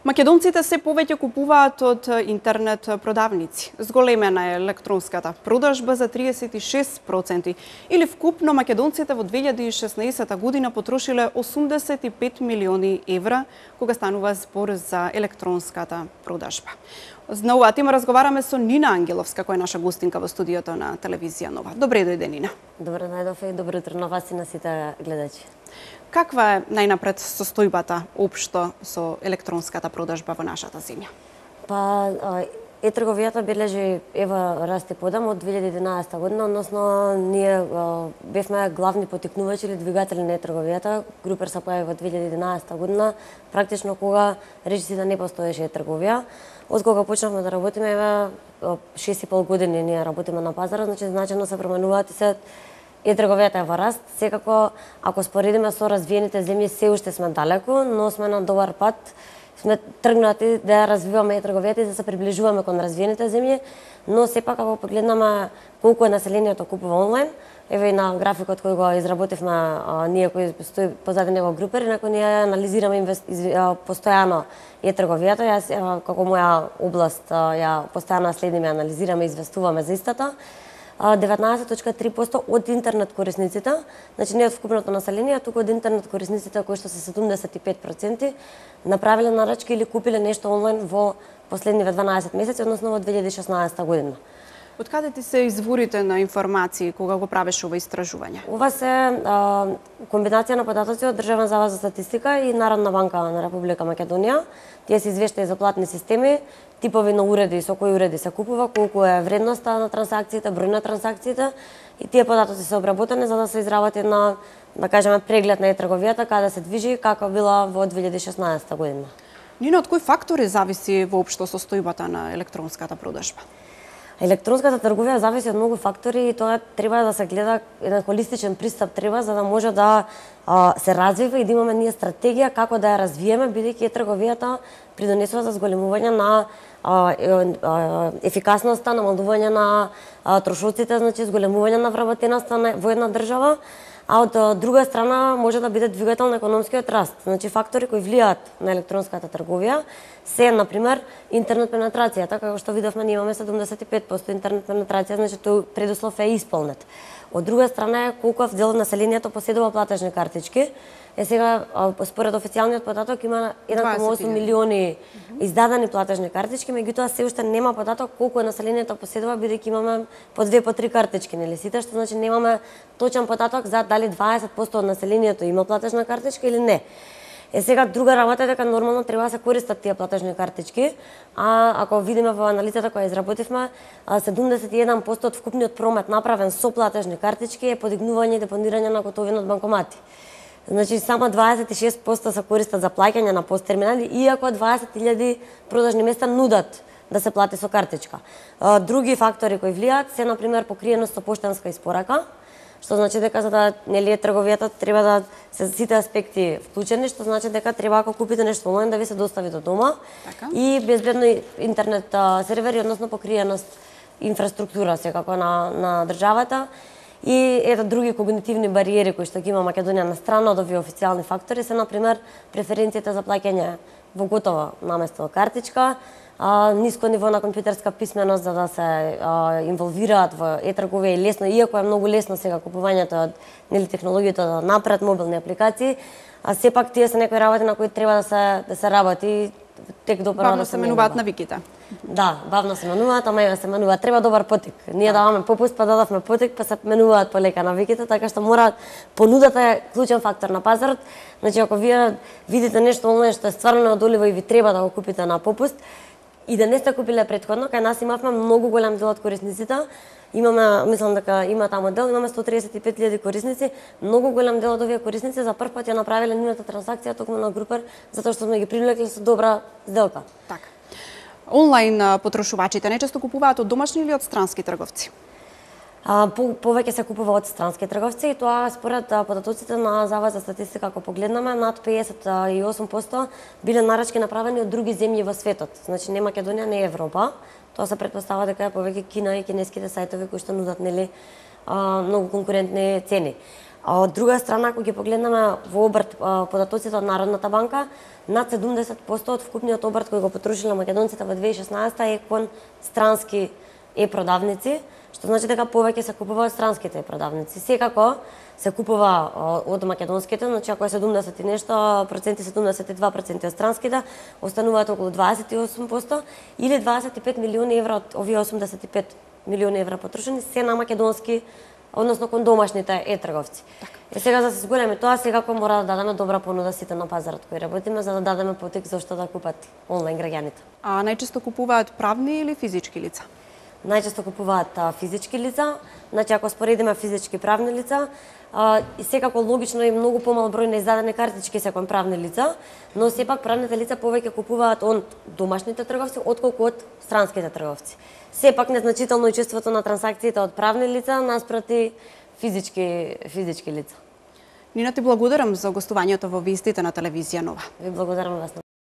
Македонците се повеќе купуваат од интернет продавници. Зголемена е електронската продажба за 36%, или вкупно македонците во 2016 година потрошиле 85 милиони евра, кога станува збор за електронската продажба. На оваа тема разговараме со Нина Ангеловска, која е наша гостинка во студиото на телевизија Нова. Добре дојде, Нина. Добре најдов и добро утро на вас и на сите гледачи. Каква е најнапред состојбата општо со електронската продажба во нашата земја? Трговијата бележи расте подам од 2011 година, односно ние бевме главни потикнувачи или двигатели на трговијата. Групер се појави во 2011 година, практично кога речиси да не постоеше трговија. Од кога почнавме да работиме, 6,5 години ние работиме на пазарот, значи значено се променуваат и се трговијата е во раст. Секако, ако споредиме со развиените земји, се уште сме далеку, но сме на добар пат. Сме тргнати да ја развиваме трговијата и да се приближуваме кон развиените земји, но сепак ако погледнеме колку е населението купува онлайн, еве и на графикот кој го изработивме ние кои стои позади него Групер, инаку ние анализираме постојано трговијата. Јас како моја област ја постојано следиме, анализираме и известуваме за истата. 19,3% од интернет корисниците, значи не од вкупното население, туку од интернет корисниците кои што се 75%, направиле нарачки или купиле нешто онлайн во последниве 12 месеци, односно во 2016 година. Од каде ти се изворите на информации кога го правиш ова истражување? Ова се комбинација на податоци од Државен завод за статистика и Народна банка на Република Македонија. Тие се извештаи за платни системи, типови на уреди, со кои уреди се купува, колку е вредноста на трансакциите, број на трансакциите, и тие податоци се обработени за да се изработи на, да кажеме, преглед на трговијата, каде се движи и каква била во 2016 година. Нина, од кои фактори зависи воопшто состојбата на електронската продажба? Електронската трговија зависи од многу фактори и тоа треба да се гледа, еден холистичен пристап треба за да може да се развива и да имаме ние стратегија како да ја развиеме, бидејќи трговијата придонесува за зголемување на ефикасноста, намалување на трошоците, значи зголемување на вработеноста во една држава, а од друга страна може да биде двигател на економскиот раст. Значи фактори кои влијаат на електронската трговија се, например, интернет пенетрацијата, како што видовме, ние имаме 75% интернет пенетрација, значи тој предуслов е исполнет. Од друга страна е колку дел од населението поседува платежни картички. Сега, според официјалниот податок, има 1,8 милиони издадени платежни картички, меѓутоа се уште нема податок колку населението поседува, бидејќи имаме по 2 по 3 картички, нели сите, што значи немаме точен податок за дали 20% од населението има платежна картичка или не. Сега друга работа е дека нормално треба да се користат тие платежни картички, а ако видиме во анализата која изработивме, 71% од вкупниот промет направен со платежни картички е подигнување и депонирање на готовина од банкомати. Значи само 26% се користат за плаќање на посттерминали, иако 20.000 продажни места нудат да се плати со картичка. Други фактори кои влијаат се, например, покриеност со поштенска испорака, што значи дека за да нели трговијата треба да се сите аспекти вклучени, што значи дека треба ако купите нешто онлайн да ви се достави до дома, и безбедно интернет сервери, односно покриеност инфраструктура секако на државата. И други когнитивни бариери кои што ги има Македонија на страна од овие официјални фактори се, например, преференцијата за плаќање во готово наместо картичка, ниско ниво на компјутерска писменост за да се инволвираат во трговија и лесно, иако е многу лесно сега купувањето од технологијата напред, мобилни апликации, а сепак тие се некои работи на кои треба да се работи тек до бавно се менуваат навиките. Да, бавно се менуваат, ама се менуваат. Треба добар потик. Ние даваме попуст, па дадовме потик, па се менуваат полека навиките, така што мора понудата е клучен фактор на пазарот. Значи ако вие видите нешто онлайн што е стварно неодоливо и ви треба да го купите на попуст и да не сте купиле претходно, кај нас имавме многу голем дел од корисниците. Имаме, мислам дека има таму дел, имаме 135.000 корисници. Многу голем дел од овие корисници за прв пат ја направиле нивната трансакција токму на Групер, затоа што сме ги привлекли со добра сделка. Така. Онлайн потрошувачите најчесто купуваат од домашни или од странски трговци? Повеќе се купува од странски трговци и тоа според податоците на Завод за статистика, ако погледнеме, над 58% биле нарачки направени од други земји во светот. Значи не Македонија, не Европа. Тоа се претпоставува дека е повеќе Кина и кинеските сајтови кои што нудат нели многу конкурентни цени. А од друга страна, ако ги погледнеме во обрт податоците од Народната банка, над 70% од вкупниот обрт кој го потрошиле македонците во 2016 е кон странски продавници, што значи дека повеќе се купува од странските продавници. Секако се купува од македонските, значи ако е 70 и нешто проценти, 72% од странските, остануваат околу 28% или 25 милиони евра од овие 85 милиони евра потрошени се на македонски, односно кон домашните трговци. И сега за да се зголеми тоа, секако мора да дадеме добра понуда сите на пазарот кој работиме, за да дадеме потик зашто да купат онлайн граѓаните. А најчесто купуваат правни или физички лица? Најчесто купуваат физички лица, значи ако споредиме физички и правни лица, и секако логично и многу помал број на издадени картички се кон правни лица, но сепак правните лица повеќе купуваат од домашните трговци отколку од странските трговци. Сепак незначително учеството на трансакциите од правни лица наспроти физички лица. Нина, ти благодарам за гостувањето во вестите на телевизија Нова. Ви благодарам вас.